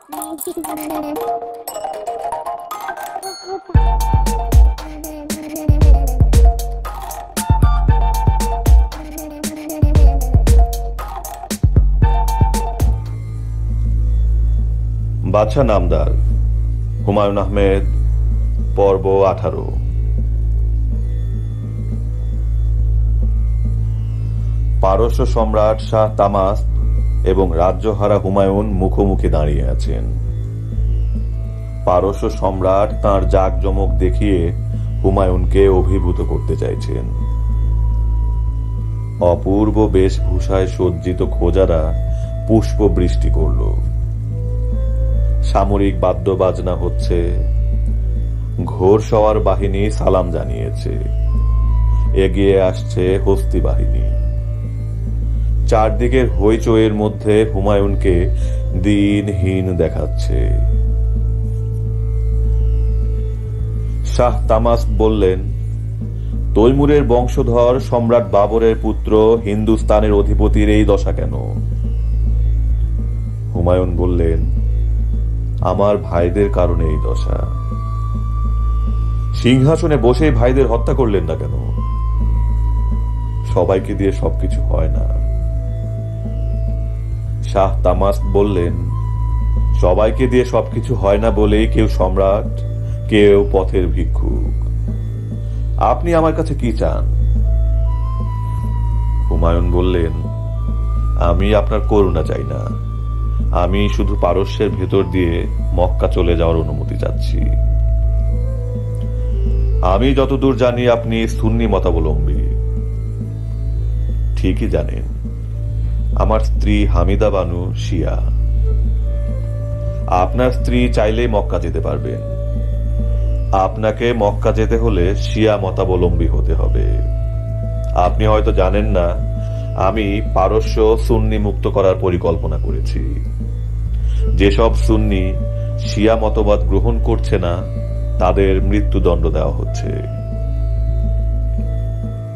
বাদশাহ নামদার, হুমায়ুন আহমেদ, পর্ব 18। পারস্য সম্রাট শাহ তামাস্প এবং রাজ্যহারা হুমায়ুন মুখোমুখি দাঁড়িয়ে আছেন। পারস্য সম্রাট তাঁর জাঁকজমক দেখিয়ে হুমায়ুনকে অভিভূত করতে চাইছেন। অপূর্ব বেশভূষায় সজ্জিত খোজারা পুষ্প বৃষ্টি করল। সামরিক বাদ্যবাজনা হচ্ছে, ঘোড়সওয়ার বাহিনী সালাম জানিয়েছে, এগিয়ে আসছে হস্তি বাহিনী। চারদিকের হইচইয়ের মধ্যে হুমায়ুনকে দিনহীন দেখাচ্ছে। শাহ তামাস্প বললেন, তৈমুরের বংশধর সম্রাট বাবরের পুত্র হিন্দুস্তানের অধিপতির এই দশা কেন? হুমায়ুন বললেন, আমার ভাইদের কারণে এই দশা। সিংহাসনে বসেই ভাইদের হত্যা করলেন না কেন? সবাইকে দিয়ে সবকিছু হয় না। শাহ তামাস্প বললেন, সবাইকে দিয়ে সবকিছু হয় না বলেই কেউ সম্রাট, কেউ পথের ভিক্ষুক। আপনি আমার কাছে কি চান? হুমায়ুন বললেন, আমি আপনার করুণা চাই না, আমি শুধু পারস্যের ভেতর দিয়ে মক্কা চলে যাওয়ার অনুমতি চাচ্ছি। আমি যতদূর জানি আপনি সুন্নি মতাবলম্বী। ঠিকই জানেন, আমার স্ত্রী হামিদা বানু শিয়া। আপনার স্ত্রী চাইলেই মক্কা যেতে পারবেন। আপনাকে মক্কা যেতে হলে শিয়া মতাবলম্বী হতে হবে। আপনি হয়তো জানেন না, আমি পারস্য সুন্নি মুক্ত করার পরিকল্পনা করেছি। যেসব সুন্নি শিয়া মতবাদ গ্রহণ করছে না, তাদের মৃত্যুদণ্ড দেওয়া হচ্ছে।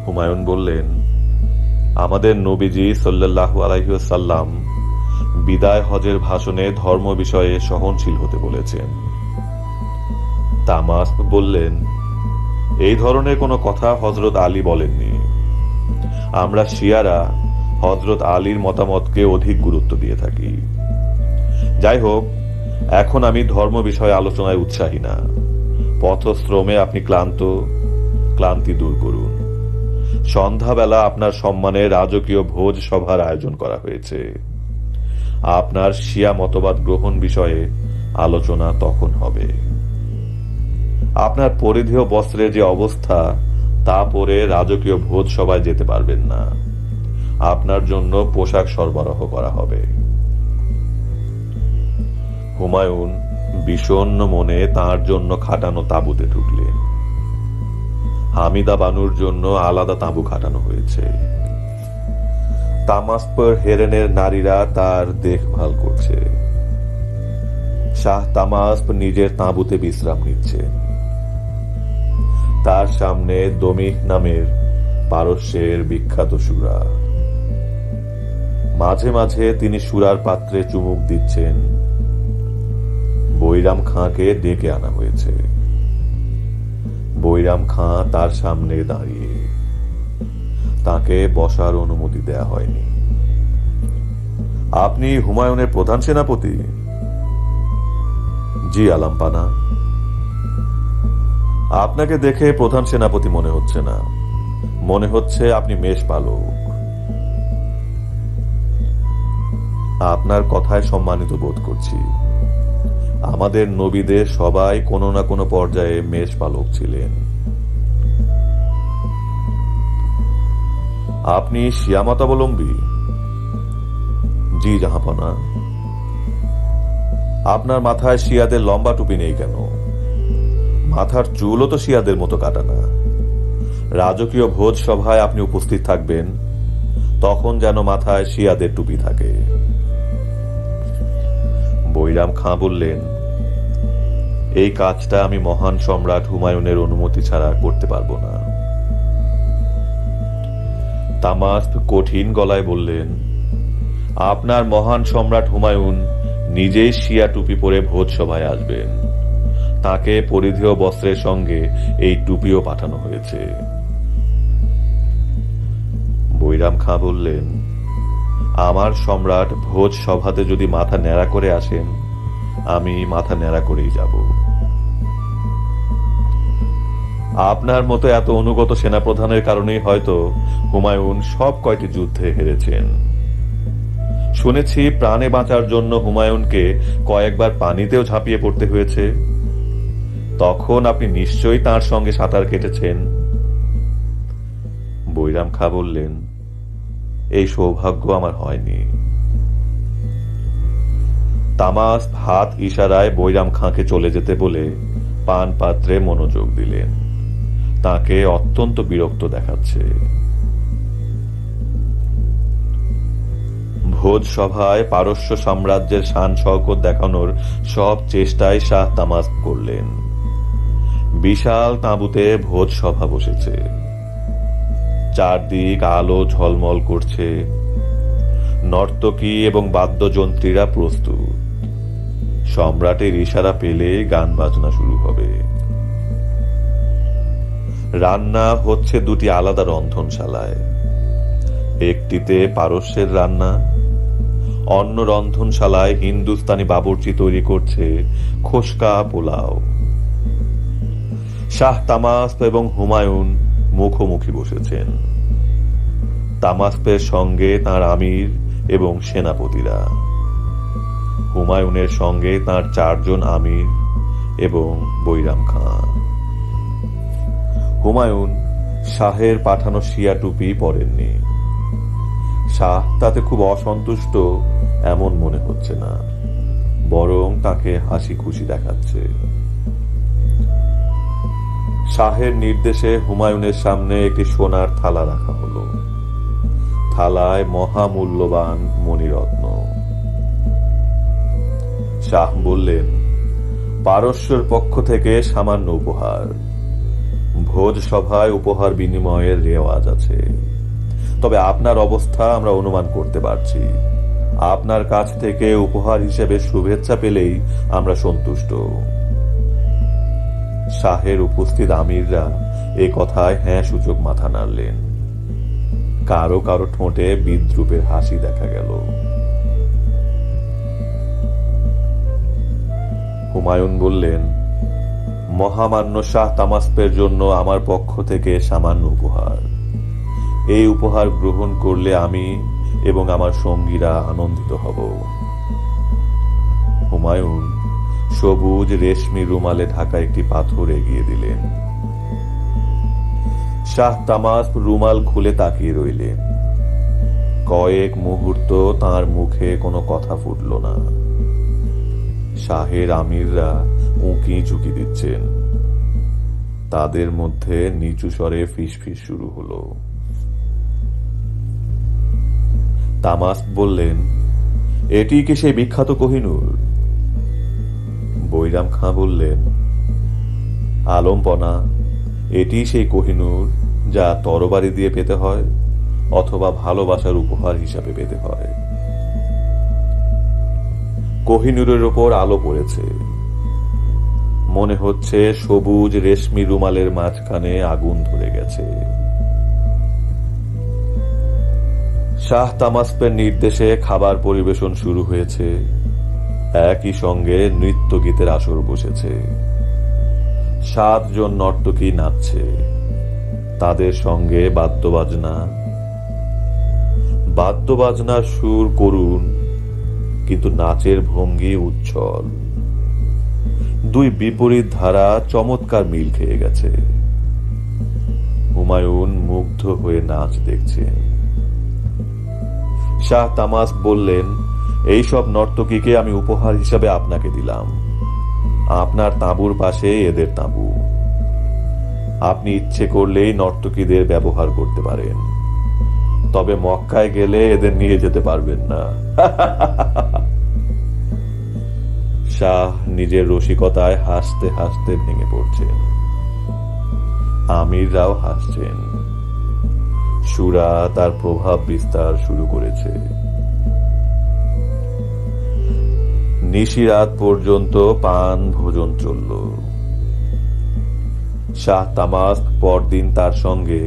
হুমায়ুন বললেন, আমাদের নবীজি সাল্লাল্লাহু আলাইহি ওয়াসাল্লাম বিদায় হজের ভাষণে ধর্ম বিষয়ে সহনশীল হতে বলেছেন। তামাস্প বললেন, এই ধরনের কোনো কথা হযরত আলী বলেননি। আমরা শিয়ারা হযরত আলীর মতামতকে অধিক গুরুত্ব দিয়ে থাকি। যাই হোক, এখন আমি ধর্ম বিষয়ে আলোচনায় উৎসাহী না। পথশ্রমে আপনি ক্লান্তি দূর করুন। সন্ধ্যাবেলা আপনার সম্মানে রাজকীয় ভোজ সভার আয়োজন করা হয়েছে। আপনার শিয়া মতবাদ গ্রহণ বিষয়ে আলোচনা তখন হবে। আপনার পরিধেয় বস্ত্রের যে অবস্থা, তা পরে রাজকীয় ভোজ সভায় যেতে পারবেন না। আপনার জন্য পোশাক সরবরাহ করা হবে। হুমায়ুন বিষণ্ণ মনে তাঁর জন্য খাটানো তাঁবুতে ঢুকলেন। হামিদা বানুর জন্য আলাদা তাঁবু খাটানো হয়েছে। তামাস্পের হেরেনের নারীরা তার দেখভাল করছে। শাহ তামাস্প নিজের তাঁবুতে বিশ্রাম নিচ্ছেন। তার সামনে দমিহ নামের পারস্যের বিখ্যাত সুরা। মাঝে মাঝে তিনি সুরার পাত্রে চুমুক দিচ্ছেন। বৈরাম খাঁকে ডেকে আনা হয়েছে। বৈরাম খাঁ তার সামনে দাঁড়িয়ে। তাকে বসার অনুমতি দেয়া হয়নি। আপনি হুমায়ুনের প্রধান সেনাপতি? জি আলাম্পানা। আপনাকে দেখে প্রধান সেনাপতি মনে হচ্ছে না, মনে হচ্ছে আপনি মেষপালক। আপনার কথায় সম্মানিত বোধ করছি। আমাদের নবীদের সবাই কোনো না কোনো পর্যায়ে মেষপালক ছিলেন। আপনি শিয়া মতাবলম্বী? জি জাহাঁপনা। আপনার মাথায় শিয়াদের লম্বা টুপি নেই কেন? মাথার চুলও তো শিয়াদের মতো কাটা না। রাজকীয় ভোজ সভায় আপনি উপস্থিত থাকবেন, তখন যেন মাথায় শিয়াদের টুপি থাকে। বৈরাম খাঁ বললেন, এই কাজটা আমি মহান সম্রাট হুমায়ুনের অনুমতি ছাড়া করতে পারবো না। তামাস্প কঠিন গলায় বললেন, আপনার মহান সম্রাট হুমায়ুন নিজেই শিয়া টুপি পরে ভোজ সভায় আসবেন। তাকে পরিধেয় বস্ত্রের সঙ্গে এই টুপিও পাঠানো হয়েছে। বৈরাম খাঁ বললেন, আমার সম্রাট ভোজ সভাতে যদি মাথা ন্যাড়া করে আসেন, আমি মাথা ন্যাড়া করেই যাব। আপনার মতো এত অনুগত সেনাপ্রধানের কারণেই হয়তো হুমায়ুন সব কয়টি যুদ্ধে হেরেছেন। শুনেছি প্রাণে বাঁচার জন্য হুমায়ুনকে কয়েকবার পানিতেও ঝাঁপিয়ে পড়তে হয়েছে। তখন আপনি নিশ্চয়ই তার সঙ্গে সাঁতার কেটেছেন। বৈরাম খাঁ বললেন, এই সৌভাগ্য আমার হয়নি। তামাস হাত ইশারায় বৈরাম খাঁকে চলে যেতে বলে পান পাত্রে মনোযোগ দিলেন। তাকে অত্যন্ত বিরক্ত দেখাচ্ছে। ভোজ সভায় পারস্য সাম্রাজ্যের শান শওকত দেখানোর সব চেষ্টাই শাহ তামাস করলেন। বিশাল তাঁবুতে ভোজ সভা বসেছে। চারদিক আলো ঝলমল করছে। নর্তকী এবং বাদ্যযন্ত্রীরা প্রস্তুত। সম্রাটের ইশারা পেলে গান বাজনা শুরু হবে। রান্না হচ্ছে দুটি আলাদা রন্ধনশালায়। একটিতে পারস্যের রান্না, অন্য রন্ধনশালায় হিন্দুস্তানি বাবুর্চি তৈরি করছে খোসকা পোলাও। শাহ তামাস্প এবং হুমায়ুন মুখোমুখি বসেছেন। তামাস্পের সঙ্গে তাঁর আমির এবং সেনাপতিরা, হুমায়ুনের সঙ্গে তাঁর 4 জন আমির এবং বৈরাম খাঁ। হুমায়ুন শাহের পাঠানো শিয়া টুপি পরেননি। শাহ তাতে খুব অসন্তুষ্ট এমন মনে হচ্ছে না, বরং তাকে হাসি খুশি দেখাচ্ছে। শাহের নির্দেশে হুমায়ুনের সামনে একটি সোনার থালা রাখা হলো। থালায় মহামূল্যবান মণিরত্ন। শাহ বললেন, পারস্যের পক্ষ থেকে সামান্য উপহার। ভোজ সভায় উপহার বিনিময়ের রেওয়াজ আছে, তবে আপনার অবস্থা আমরা অনুমান করতে পারছি। আপনার কাছ থেকে উপহার হিসেবে শুভেচ্ছা পেলেই আমরা সন্তুষ্ট। শাহের উপস্থিত আমিররা এ কথায় হ্যাঁ সূচক মাথা নাড়লেন। কারো কারো ঠোঁটে বিদ্রুপের হাসি দেখা গেল। হুমায়ুন বললেন, মহামান্য শাহ তামাস্পের জন্য আমার পক্ষ থেকে সামান্য উপহার। এই উপহার গ্রহণ করলে আমি এবং আমার সঙ্গীরা আনন্দিত হব। হুমায়ুন সবুজ রেশমি রুমালে ঢাকা একটি পাথর এগিয়ে দিলেন। শাহ তামাস্প রুমাল খুলে তাকিয়ে রইলেন। কয়েক মুহূর্ত তার মুখে কোনো কথা ফুটল না। শাহের আমিররা উঁকি ঝুঁকি দিচ্ছেন। তাদের মধ্যে নিচু স্বরে ফিসফিস শুরু হলো। তামাস্প বললেন, এটি কি সেই বিখ্যাত কোহিনূর? বৈরাম খাঁ বললেন, আলমপনা, এটি সেই কোহিনূর যা তরবারি দিয়ে পেতে হয় অথবা ভালোবাসার উপহার হিসাবে পেতে হয়। কোহিনূরের ওপর আলো পড়েছে। মনে হচ্ছে সবুজ রেশমি রুমালের মাঝখানে আগুন ধরে গেছে। শাহ তামাস্পের নির্দেশে খাবার পরিবেশন শুরু হয়েছে। একই সঙ্গে নৃত্য গীতের আসর বসেছে। 7 জন নর্তকী নাচছে। তাদের সঙ্গে বাদ্যবাজনার সুর করুণ, কিন্তু নাচের ভঙ্গি উচ্ছল। দুই বিপরীত ধারা চমৎকার মিল খেয়ে গেছে। হুমায়ুন মুগ্ধ হয়ে নাচ দেখছেন। শাহ তামাস্প বললেন, এইসব নর্তকীকে আমি উপহার হিসাবে আপনাকে দিলাম। আপনার তাঁবুর পাশে এদের তাঁবু। আপনি ইচ্ছে করলেই নর্তকীদের ব্যবহার করতে পারেন, তবে মক্কায় গেলে এদের নিয়ে যেতে পারবেন না। শাহ নিজের রসিকতায় হাসতে হাসতে ভেঙে পড়ছেন। আমিররাও হাসছেন। সুরা তার প্রভাব বিস্তার শুরু করেছে। নিশিরাত পর্যন্ত পান ভোজন চলল। শাহ তামাস্ক পরদিন তার সঙ্গে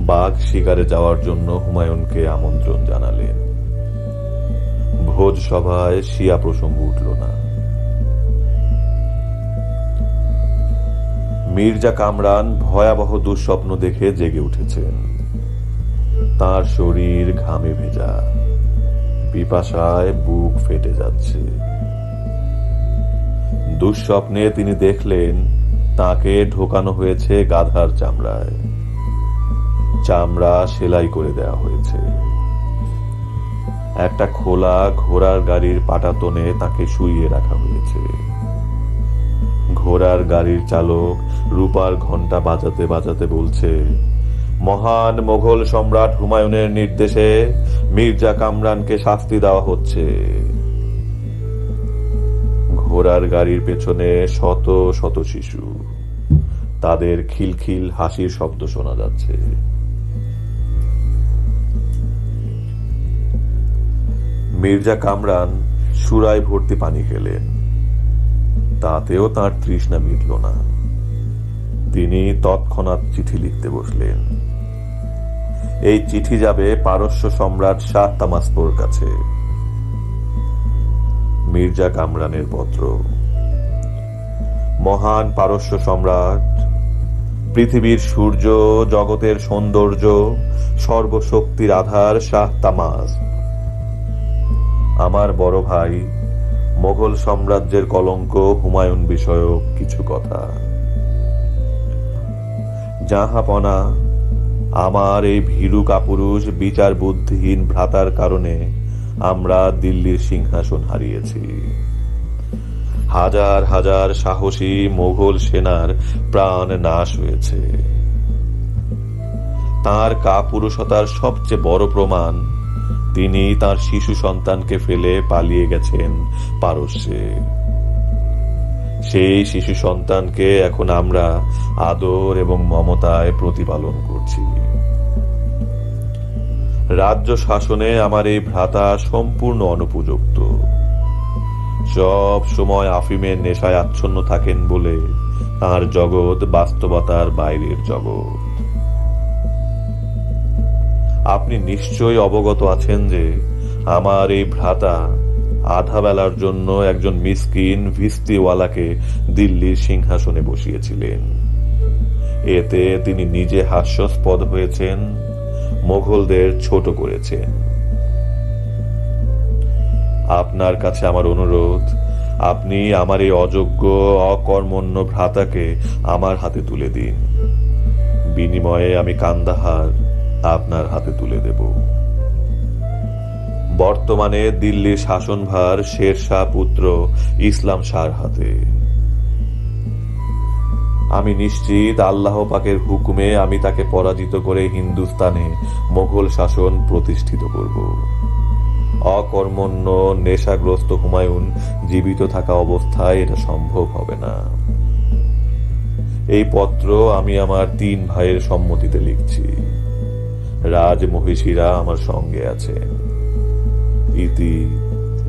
বাঘ শিকারে যাওয়ার জন্য হুমায়ুনকে আমন্ত্রণ জানালেন। ভোজ সভায় শিয়া প্রসঙ্গ উঠল না। মির্জা কামরান ভয়াবহ দুঃস্বপ্ন দেখে জেগে উঠেছেন। তার শরীর ঘামে ভেজা, পিপাসায় বুক ফেটে যাচ্ছে। দুঃস্বপ্নে তিনি দেখলেন তাকে ঢোকানো হয়েছে গাধার চামড়ায়, চামড়া সেলাই করে দেওয়া হয়েছে। একটা খোলা ঘোড়ার গাড়ির পাটাতনে তাকে শুইয়ে রাখা হয়েছে। ঘোড়ার গাড়ির চালক রূপার ঘণ্টা বাজাতে বাজাতে বলছে, মহান মোগল সম্রাট হুমায়ুনের নির্দেশে মির্জা কামরানকে শাস্তি দেওয়া হচ্ছে। ঘোড়ার গাড়ির পেছনে শত শত শিশু, তাদের খিলখিল হাসির শব্দ শোনা যাচ্ছে। মির্জা কামরান সুরায় ভর্তি পানি খেলেন, তাতেও তার তৃষ্ণা মিটল না। তিনি তৎক্ষণাৎ চিঠি লিখতে বসলেন। এই চিঠি যাবে পারস্য সম্রাট শাহ তামাস্পোর কাছে। মির্জা কামরানের পত্র। মহান পারস্য সম্রাট, পৃথিবীর সূর্য, জগতের সৌন্দর্য, সর্বশক্তির আধার শাহ তামাস্প, আমার বড় ভাই, মোগল সাম্রাজ্যের কলঙ্ক হুমায়ুন বিষয়ক কিছু কথা। জাহাপনা, আমার এই ভীরু কাপুরুষ বিচার বুদ্ধিহীন ভ্রাতার কারণে আমরা দিল্লির সিংহাসন হারিয়েছি। হাজার হাজার সাহসী মোগল সেনার প্রাণ নাশ হয়েছে। তার কাপুরুষতার সবচেয়ে বড় প্রমাণ, তিনি তার শিশু সন্তানকে ফেলে পালিয়ে গেছেন পারস্যে। সেই শিশু সন্তানকে এখন আমরা আদর এবং মমতায় প্রতিপালন করছি। রাজ্য শাসনে আমার এই ভ্রাতা সম্পূর্ণ অনুপযুক্ত। সব সময় আফিমের নেশায় আচ্ছন্ন থাকেন বলে তার জগৎ বাস্তবতার বাইরের জগৎ। আপনি নিশ্চয়ই অবগত আছেন যে আমার এই ভ্রাতা আধা বেলার জন্য একজন মিসকিন ভিস্তিওয়ালাকে দিল্লির সিংহাসনে বসিয়েছিলেন। এতে তিনি নিজে হাস্যাস্পদ হয়েছেন, মোগলদের ছোট করেছেন। আপনার কাছে আমার অনুরোধ, আপনি আমার এই অযোগ্য অকর্মণ্য ভ্রাতাকে আমার হাতে তুলে দিন। বিনিময়ে আমি কান্দাহার আপনার হাতে তুলে দেব। বর্তমানে দিল্লির শাসনভার শের শাহ পুত্র ইসলাম শাহর হাতে। আমি নিশ্চিত আল্লাহ পাকের হুকুমে আমি তাকে পরাজিত করে হিন্দুস্তানে মোগল শাসন প্রতিষ্ঠিত করব। অকর্মণ্য নেশাগ্রস্ত হুমায়ুন জীবিত থাকা অবস্থায় এটা সম্ভব হবে না। এই পত্র আমি আমার 3 ভাইয়ের সম্মতিতে লিখছি। রাজমহিষীরা আমার সঙ্গে আছেন। ইতি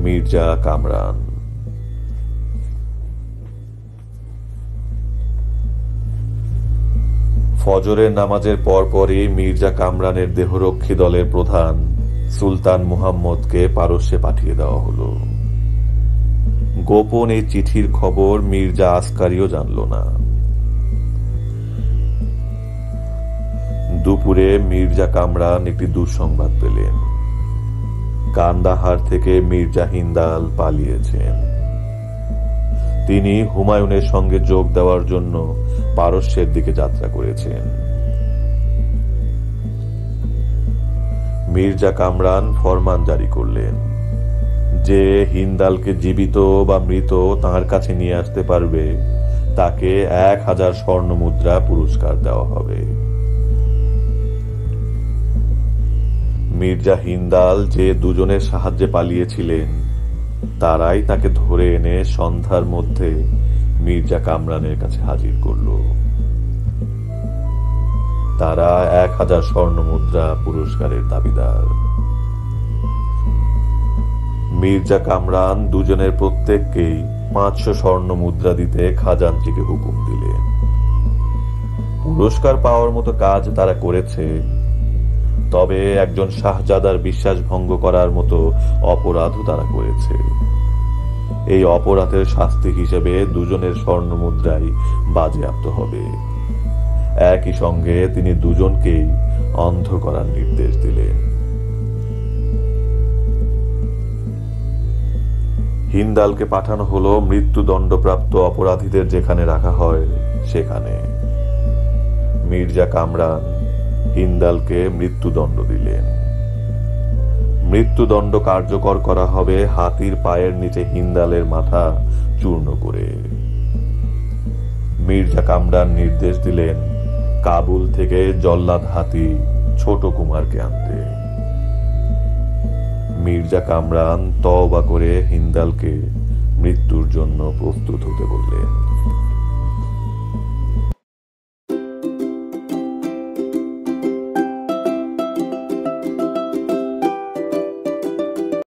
মির্জা কামরান। ফজরের নামাজের পরপরই মির্জা কামরানের দেহরক্ষী দলের প্রধান সুলতান মুহাম্মদকে পারস্যে পাঠিয়ে দেওয়া হলো। গোপন এই চিঠির খবর মির্জা আসকারিও জানল না। দুপুরে মির্জা কামরান একটি দুঃসংবাদ পেলেন। কান্দাহার থেকে মির্জা হিন্দাল পালিয়েছেন। তিনি হুমায়ুনের সঙ্গে যোগ দেওয়ার জন্য পারস্যের দিকে যাত্রা করেছেন। মির্জা কামরান ফরমান জারি করলেন যে হিন্দালকে জীবিত বা মৃত তাঁর কাছে নিয়ে আসতে পারবে তাকে 1000 স্বর্ণ মুদ্রা পুরস্কার দেওয়া হবে। মির্জা হিন্দাল যে দুজনের সাহায্যে পালিয়েছিলেন তারাই তাকে ধরে এনে সন্ধ্যার মধ্যে মির্জা কামরানের কাছে হাজির করল। তারা 1000 স্বর্ণ মুদ্রা পুরস্কারের দাবিদার। মির্জা কামরান দুজনের প্রত্যেককেই 500 স্বর্ণ মুদ্রা দিতে খাজাঞ্চিকে হুকুম দিলেন। পুরস্কার পাওয়ার মতো কাজ তারা করেছে, তবে একজন শাহজাদার বিশ্বাস ভঙ্গ করার মতো অপরাধও তারা করেছে। এই অপরাধের শাস্তি হিসেবে দুজনের স্বর্ণ মুদ্রাই বাজেয়াপ্ত হবে। একই সঙ্গে তিনি দুজনকেই অন্ধ করার নির্দেশ দিলেন। হিন্দালকে পাঠানো হলো মৃত্যুদণ্ডপ্রাপ্ত অপরাধীদের যেখানে রাখা হয় সেখানে। মির্জা কামরান হিন্দালকে মৃত্যুদণ্ড দিলেন। মৃত্যুদণ্ড কার্যকর করা হবে হাতির পায়ের নিচে হিন্দালের মাথা চূর্ণ করে। মির্জা কামরান নির্দেশ দিলেন কাবুল থেকে জল্লাদ হাতি ছোট কুমারকে আনতে। মির্জা কামরান তওবা করে হিন্দালকে মৃত্যুর জন্য প্রস্তুত হতে বললেন।